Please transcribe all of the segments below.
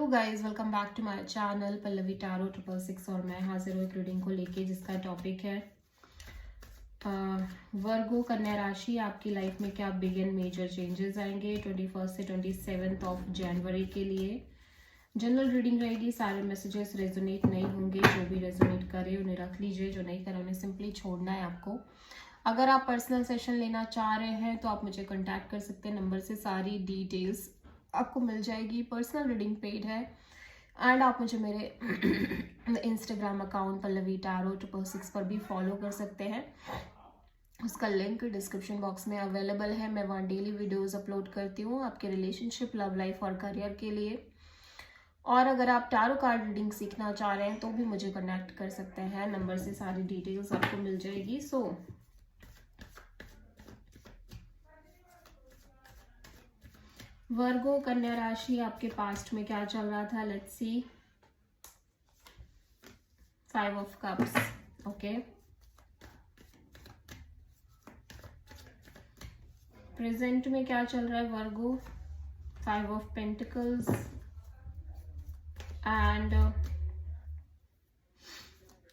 Guys, welcome back to my channel Pallavi tarot 666 और मैं हाजिर हूँ एक रीडिंग को लेके जिसका टॉपिक है वर्गो कन्या राशि। आपकी लाइफ में क्या बिग एंड मेजर चेंजेस आएंगे 21 से 27 ऑफ जनवरी के लिए। जनरल रीडिंग रहेगी, सारे मैसेजेस रेजोनेट नहीं होंगे। जो भी रेजोनेट करे उन्हें रख लीजिए, जो नहीं करे उन्हें सिंपली छोड़ना है आपको। अगर आप पर्सनल सेशन लेना चाह रहे हैं तो आप मुझे कांटेक्ट कर सकते हैं, नंबर से सारी डिटेल्स आपको मिल जाएगी। पर्सनल रीडिंग पेड है एंड आप मुझे मेरे इंस्टाग्राम अकाउंट पल्लवी टैरो 666 पर भी फॉलो कर सकते हैं। उसका लिंक डिस्क्रिप्शन बॉक्स में अवेलेबल है। मैं वहाँ डेली वीडियोस अपलोड करती हूँ आपके रिलेशनशिप, लव लाइफ और करियर के लिए। और अगर आप टैरो कार्ड रीडिंग सीखना चाह रहे हैं तो भी मुझे कनेक्ट कर सकते हैं, नंबर से सारी डिटेल्स आपको मिल जाएगी। वर्गो कन्या राशि, आपके पास्ट में क्या चल रहा था? Let's see. 5 of cups, okay. Present में क्या चल रहा है वर्गो? 5 ऑफ पेंटिकल्स एंड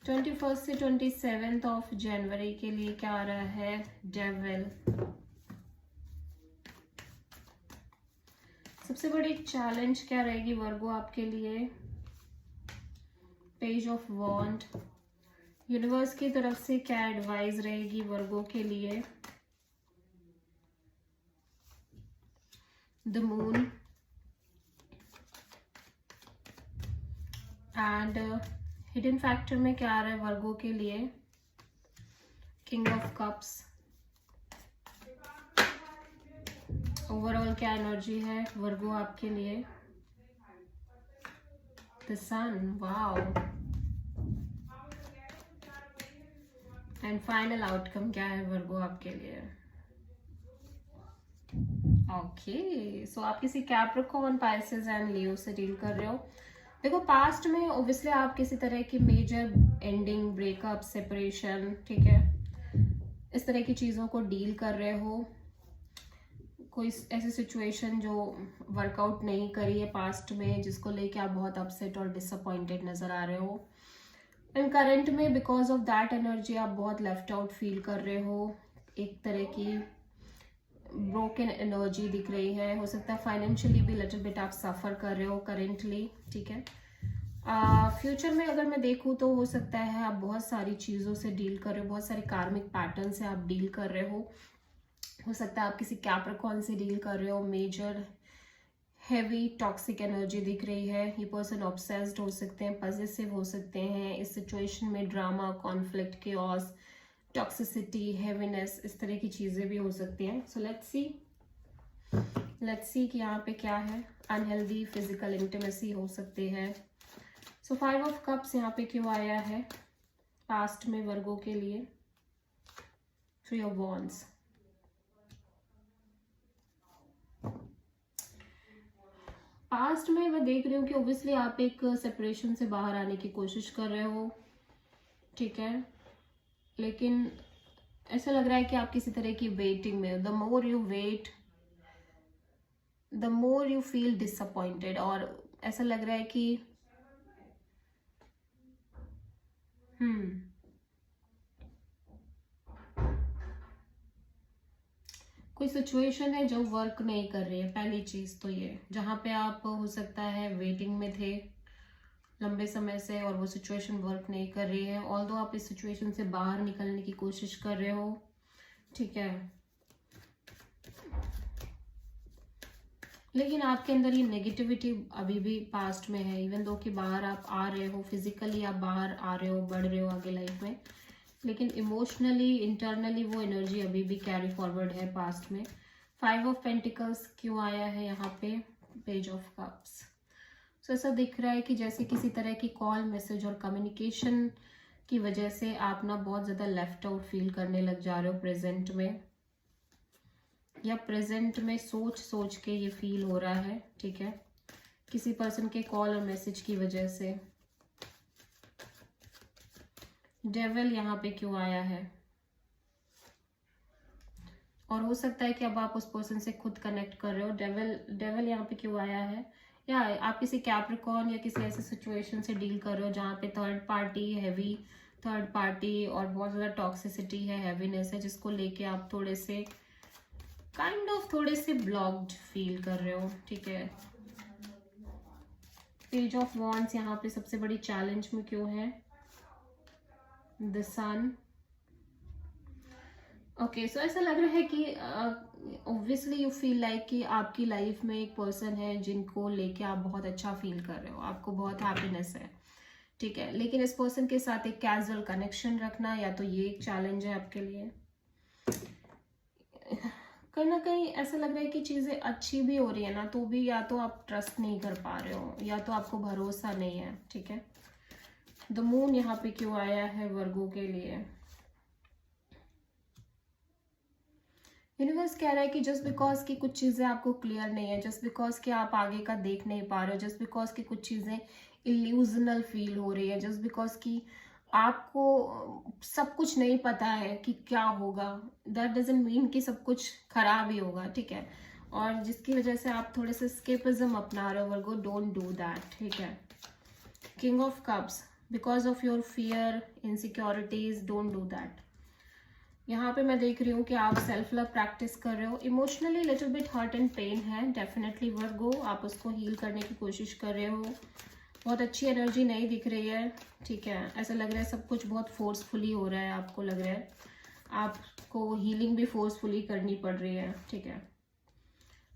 21 से 27 ऑफ जनवरी के लिए क्या आ रहा है? डेविल। सबसे बड़ी चैलेंज क्या रहेगी वर्गो आपके लिए? Page of wand. यूनिवर्स की तरफ से क्या एडवाइस रहेगी वर्गो के लिए? The moon and hidden factor में क्या आ रहा है वर्गो के लिए? King of cups. ओवरऑल क्या एनर्जी है वर्गो आपके लिए? The sun, wow. And final outcome क्या है वर्गो आपके लिए? ओके, सो आप किसी कैप्रिकॉर्न, पाइसेस एंड लियो से डील कर रहे हो। देखो, पास्ट में ऑब्वियसली आप किसी तरह की मेजर एंडिंग, ब्रेकअप, सेपरेशन, ठीक है, इस तरह की चीजों को डील कर रहे हो। कोई ऐसी सिचुएशन जो वर्कआउट नहीं करी है पास्ट में, जिसको लेके आप बहुत अपसेट और डिसअपॉइंटेड नजर आ रहे हो। एंड करंट में बिकॉज ऑफ दैट एनर्जी आप बहुत लेफ्ट आउट फील कर रहे हो। एक तरह की ब्रोकन एनर्जी दिख रही है। हो सकता है फाइनेंशियली भी लिटिल बिट आप सफर कर रहे हो करेंटली, ठीक है। फ्यूचर में अगर मैं देखूँ तो हो सकता है आप बहुत सारी चीज़ों से डील कर रहे हो, बहुत सारे कार्मिक पैटर्न से आप डील कर रहे हो सकता है आप किसी कैप्रिकॉर्न से डील कर रहे हो। मेजर हैवी टॉक्सिक एनर्जी दिख रही है। ये पर्सन ऑब्सेस्ड हो सकते हैं, पॉजिटिव हो सकते हैं। इस सिचुएशन में drama, conflict, chaos, toxicity, heaviness, इस तरह की चीजें भी हो सकती हैं। सो लेट्स सी कि यहाँ पे क्या है। अनहेल्दी फिजिकल इंटीमेसी हो सकते हैं। सो 5 ऑफ कप्स यहाँ पे क्यों आया है पास्ट में वर्गो के लिए? 3 ऑफ वॉन्ड्स। पास्ट में मैं देख रही हूँ कि ऑब्वियसली आप एक सेपरेशन से बाहर आने की कोशिश कर रहे हो, ठीक है, लेकिन ऐसा लग रहा है कि आप किसी तरह की वेटिंग में हो। The more you wait the more you feel disappointed. और ऐसा लग रहा है कि कोई सिचुएशन है जो वर्क नहीं कर रही है। पहली चीज तो ये, जहां पे आप हो सकता है वेटिंग में थे लंबे समय से और वो सिचुएशन वर्क नहीं कर रही है। ऑल्दो आप इस सिचुएशन से बाहर निकलने की कोशिश कर रहे हो, ठीक है, लेकिन आपके अंदर ये नेगेटिविटी अभी भी पास्ट में है। इवन दो कि बाहर आप आ रहे हो, फिजिकली आप बाहर आ रहे हो, बढ़ रहे हो आगे लाइफ में, लेकिन इमोशनली, इंटरनली वो एनर्जी अभी भी कैरी फॉरवर्ड है पास्ट में। 5 ऑफ पेंटिकल्स क्यों आया है यहाँ पे? Page of cups. सो ऐसा दिख रहा है कि जैसे किसी तरह की कॉल, मैसेज और कम्युनिकेशन की वजह से आप ना बहुत ज़्यादा लेफ्ट आउट फील करने लग जा रहे हो प्रेजेंट में, या प्रेजेंट में सोच सोच के ये फील हो रहा है, ठीक है, किसी पर्सन के कॉल और मैसेज की वजह से। डेविल यहाँ पे क्यों आया है? और हो सकता है कि अब आप उस पर्सन से खुद कनेक्ट कर रहे हो। डेविल यहाँ पे क्यों आया है? या आप किसी कैप्रिकॉर्न या किसी ऐसे सिचुएशन से डील कर रहे हो जहाँ पे third party, heavy third party और बहुत ज़्यादा टॉक्सिसिटी है, हैवीनेस है, जिसको लेके आप थोड़े से ब्लॉक्ड फील कर रहे हो, ठीक है। पेज ऑफ वॉन्ड्स यहाँ पे सबसे बड़ी चैलेंज में क्यों है? The sun. ओके, सो ऐसा लग रहा है कि ऑब्वियसली यू फील लाइक कि आपकी लाइफ में एक पर्सन है जिनको लेके आप बहुत अच्छा फील कर रहे हो, आपको बहुत हैप्पीनेस है, ठीक है। लेकिन इस पर्सन के साथ एक कैजुअल कनेक्शन रखना, या तो ये एक चैलेंज है आपके लिए। कहीं ना कहीं ऐसा लग रहा है कि चीज़ें अच्छी भी हो रही है ना, तो भी या तो आप ट्रस्ट नहीं कर पा रहे हो या तो आपको भरोसा नहीं है, ठीक है। द मून यहाँ पे क्यों आया है वर्गो के लिए? यूनिवर्स कह रहा है कि जस्ट बिकॉज की कुछ चीज़ें आपको क्लियर नहीं है, जस्ट बिकॉज कि आप आगे का देख नहीं पा रहे हो, जस्ट बिकॉज की कुछ चीज़ें इल्यूजनल फील हो रही है, जस्ट बिकॉज कि आपको सब कुछ नहीं पता है कि क्या होगा, दैट डजंट मीन कि सब कुछ खराब ही होगा, ठीक है। और जिसकी वजह से आप थोड़े से स्केपिज्म अपना रहे हो वर्गो, डोंट डू दैट, ठीक है। King of cups, because of your fear, insecurities, don't do that. यहाँ पे मैं देख रही हूँ कि आप सेल्फ लव प्रैक्टिस कर रहे हो, emotionally little bit hurt and pain है डेफिनेटली वर्गो, आप उसको हील करने की कोशिश कर रहे हो। बहुत अच्छी एनर्जी नहीं दिख रही है, ठीक है। ऐसा लग रहा है सब कुछ बहुत फोर्सफुली हो रहा है, आपको लग रहा है आपको हीलिंग भी फोर्सफुली करनी पड़ रही है, ठीक है।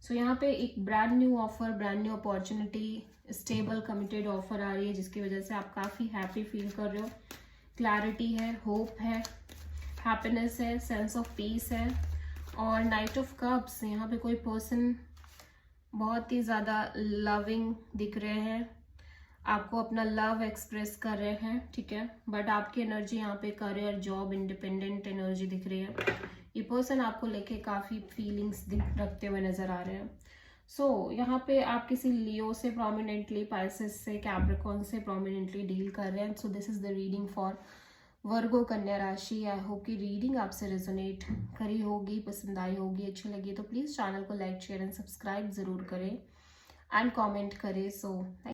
सो यहाँ पे एक brand new offer, brand new opportunity, stable committed offer आ रही है जिसकी वजह से आप काफ़ी हैप्पी फील कर रहे हो। क्लैरिटी है, होप है, हैप्पीनेस है, सेंस ऑफ पीस है। और नाइट ऑफ कप्स, यहाँ पे कोई पर्सन बहुत ही ज़्यादा लविंग दिख रहे हैं, आपको अपना लव एक्सप्रेस कर रहे हैं, ठीक है। बट आपकी एनर्जी यहाँ पे करियर, जॉब, इंडिपेंडेंट एनर्जी दिख रही है। ये पर्सन आपको लेके काफ़ी फीलिंग्स रखते हुए नज़र आ रहे हैं। सो यहाँ पे आप किसी लियो से प्रोमिनेंटली, पाइसेस से, कैप्रिकॉर्न से प्रोमिनेंटली डील कर रहे हैं। So this is the reading for Virgo कन्या राशि। आई होप की रीडिंग आपसे रेजोनेट करी होगी, पसंद आई होगी, अच्छी लगी तो प्लीज़ चैनल को लाइक, शेयर एंड सब्सक्राइब ज़रूर करें एंड कमेंट करें। सो